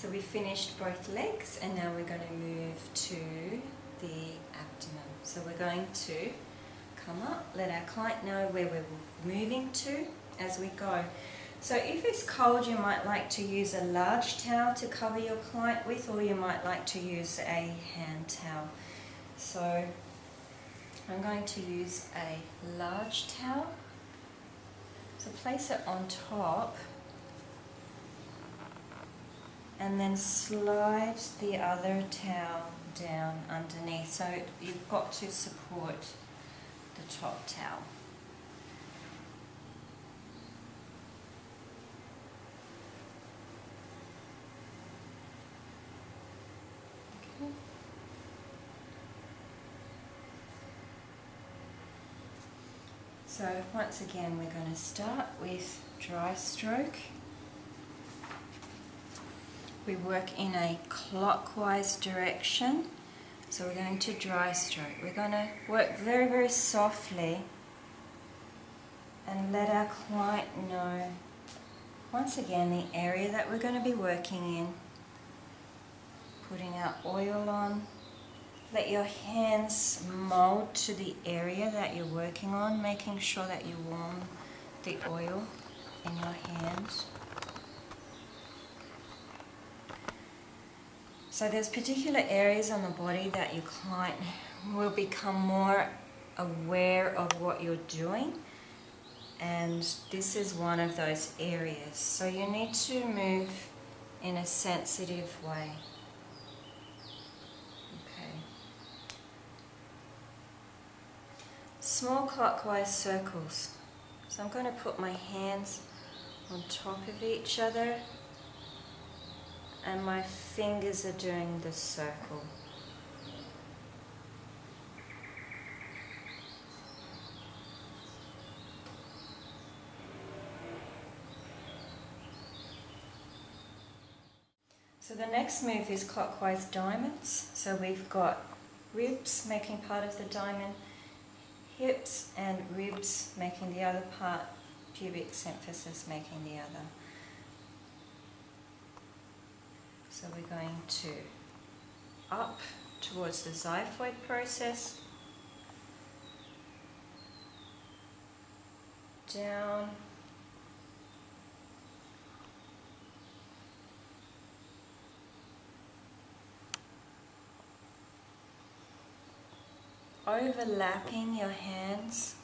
So we finished both legs and now we're going to move to the abdomen. So we're going to come up, let our client know where we're moving to as we go. So if it's cold, you might like to use a large towel to cover your client with, or you might like to use a hand towel. So I'm going to use a large towel. So place it on top and then slide the other towel down underneath. So you've got to support the top towel. Okay. So once again we're going to start with dry stroke. We work in a clockwise direction. So we're going to dry stroke. We're going to work very, very softly and let our client know, once again, the area that we're going to be working in. Putting our oil on. Let your hands mold to the area that you're working on, making sure that you warm the oil in your hands. So there's particular areas on the body that your client will become more aware of what you're doing, and this is one of those areas. So you need to move in a sensitive way. Okay. Small clockwise circles. So I'm going to put my hands on top of each other, and my fingers are doing the circle. So the next move is clockwise diamonds. So we've got ribs making part of the diamond, hips and ribs making the other part, pubic symphysis making the other. So we're going to up towards the xiphoid process, down, overlapping your hands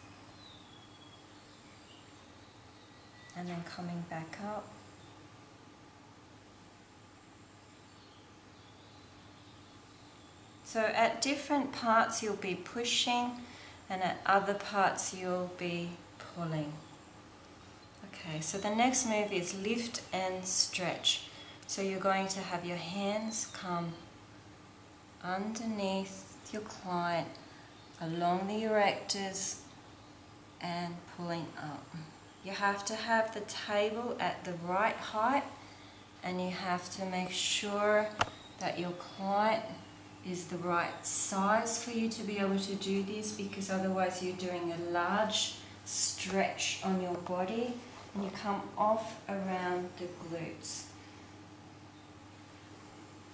and then coming back up. So at different parts you'll be pushing, and at other parts you'll be pulling. Okay, so the next move is lift and stretch. So you're going to have your hands come underneath your client, along the erectors, and pulling up. You have to have the table at the right height, and you have to make sure that your client is the right size for you to be able to do this, because otherwise you're doing a large stretch on your body and you come off around the glutes.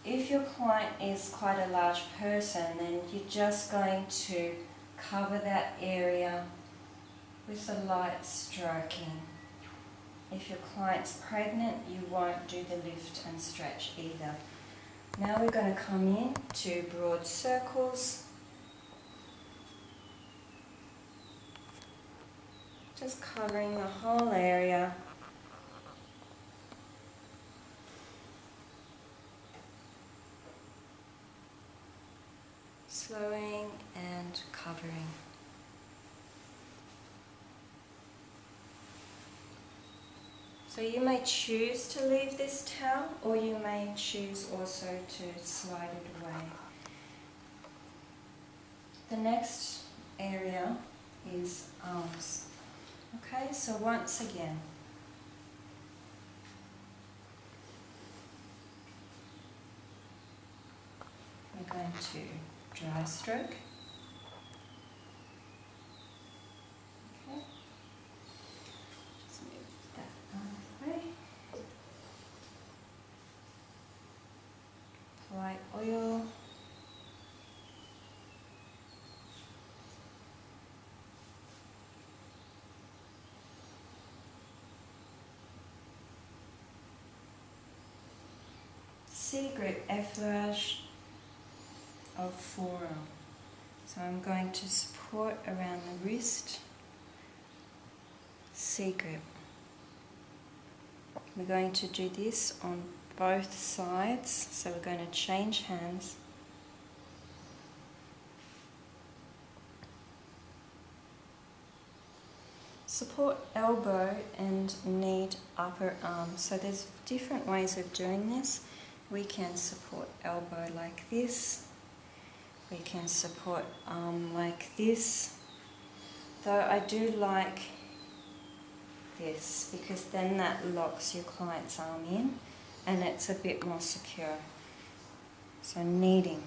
If your client is quite a large person, then you're just going to cover that area with a light stroking. If your client's pregnant, you won't do the lift and stretch either. Now we're going to come in to broad circles. Just covering the whole area. Slowing and covering. So you may choose to leave this towel, or you may choose also to slide it away. The next area is arms. Okay, so once again, we're going to dry stroke. Okay. Just move that out of the way. white oil. C-grip effleurage of forearm. So I'm going to support around the wrist, C-grip. We're going to do this on both sides, so we're going to change hands. Support elbow and knead upper arm. So there's different ways of doing this. We can support elbow like this. We can support arm like this. Though I do like this because then that locks your client's arm in and it's a bit more secure. So kneading.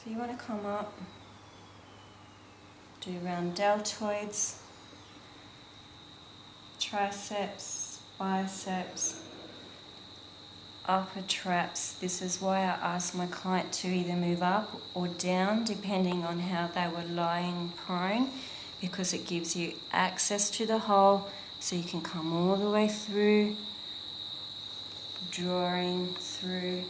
So you want to come up, do round deltoids, triceps, biceps, upper traps. This is why I ask my client to either move up or down depending on how they were lying prone, because it gives you access to the hole so you can come all the way through, drawing through.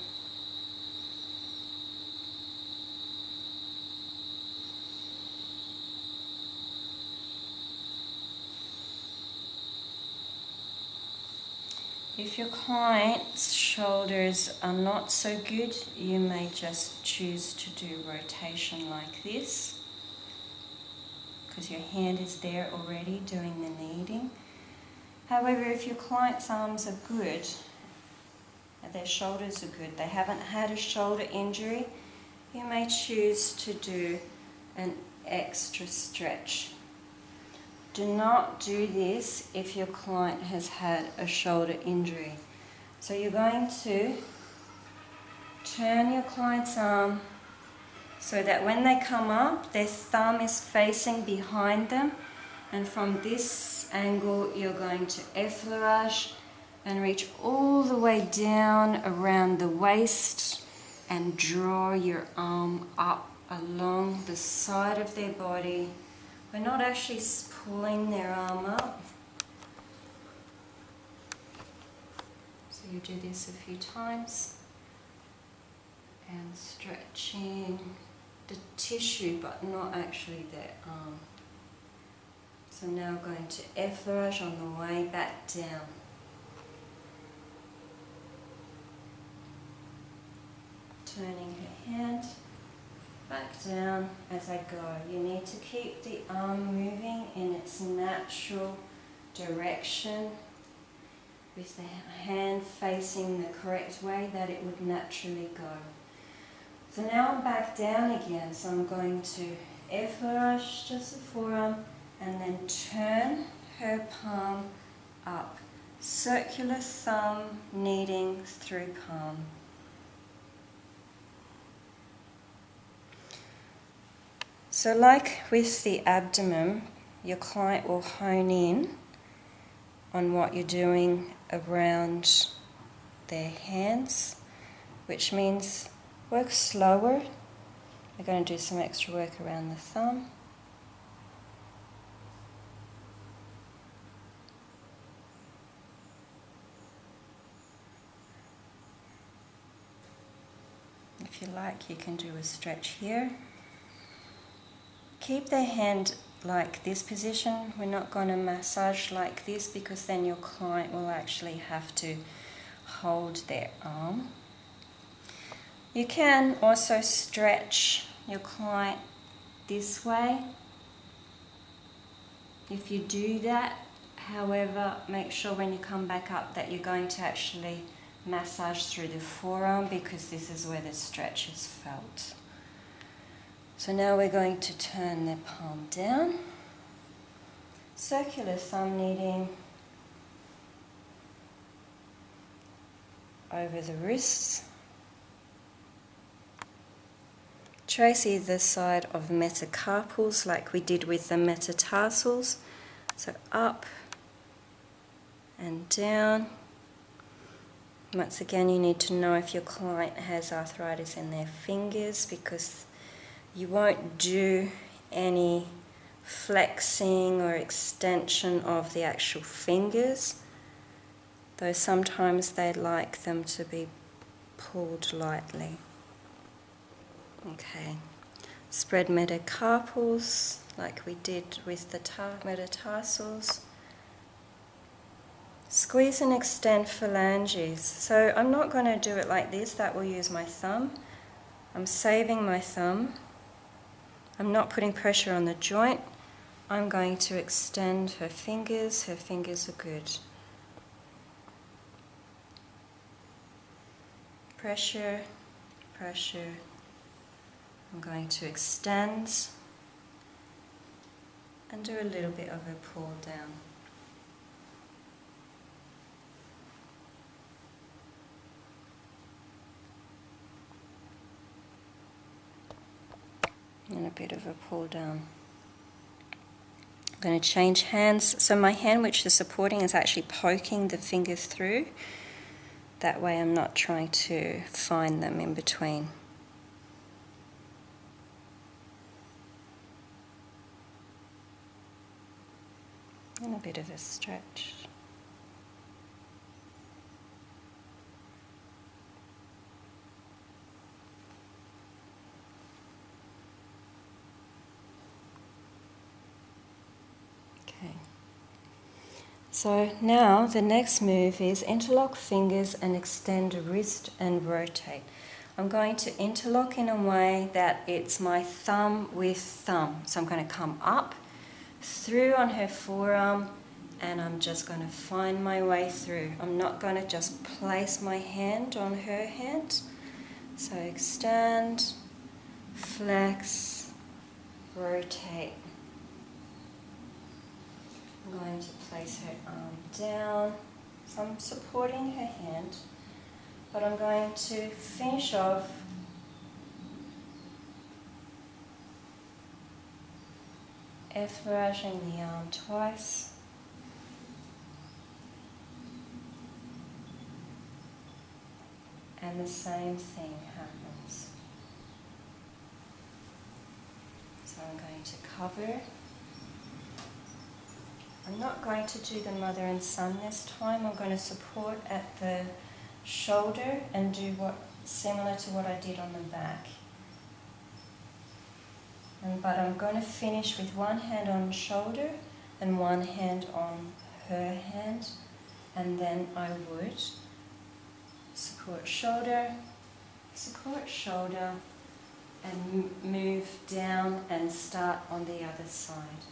If your client's shoulders are not so good, you may just choose to do rotation like this, because your hand is there already doing the kneading. However, if your client's arms are good, and their shoulders are good, they haven't had a shoulder injury, you may choose to do an extra stretch. Do not do this if your client has had a shoulder injury. So you're going to turn your client's arm so that when they come up, their thumb is facing behind them, and from this angle you're going to effleurage and reach all the way down around the waist and draw your arm up along the side of their body. We're not actually pulling their arm up. So you do this a few times and stretching the tissue but not actually their arm. So now we're going to effleurage on the way back down. Turning her hand back down as I go. You need to keep the arm moving in its natural direction with the hand facing the correct way that it would naturally go. So now I'm back down again, so I'm going to effleurage just the forearm and then turn her palm up. Circular thumb kneading through palm. So like with the abdomen, your client will hone in on what you're doing around their hands, which means work slower. We're going to do some extra work around the thumb. If you like, you can do a stretch here. Keep their hand like this position. We're not going to massage like this because then your client will actually have to hold their arm. You can also stretch your client this way. If you do that, however, make sure when you come back up that you're going to actually massage through the forearm because this is where the stretch is felt. So now we're going to turn the palm down. Circular thumb kneading over the wrists. Trace either side of metacarpals like we did with the metatarsals. So up and down. Once again, you need to know if your client has arthritis in their fingers, because you won't do any flexing or extension of the actual fingers, though sometimes they like them to be pulled lightly. Okay, spread metacarpals like we did with the metatarsals. Squeeze and extend phalanges. So I'm not going to do it like this, that will use my thumb. I'm saving my thumb. I'm not putting pressure on the joint. I'm going to extend her fingers. Her fingers are good. Pressure, pressure. I'm going to extend and do a little bit of a pull down. And a bit of a pull down. I'm going to change hands. So my hand which is supporting is actually poking the fingers through. That way I'm not trying to find them in between. And a bit of a stretch. Okay. So now the next move is interlock fingers and extend wrist and rotate. I'm going to interlock in a way that it's my thumb with thumb. So I'm going to come up, through on her forearm, and I'm just going to find my way through. I'm not going to just place my hand on her hand. So extend, flex, rotate. I'm going to place her arm down. So I'm supporting her hand, but I'm going to finish off effleuraging the arm twice. And the same thing happens. So I'm going to cover. I'm not going to do the mother and son this time. I'm going to support at the shoulder and do what similar to what I did on the back. But I'm going to finish with one hand on the shoulder and one hand on her hand, and then I would support shoulder, and move down and start on the other side.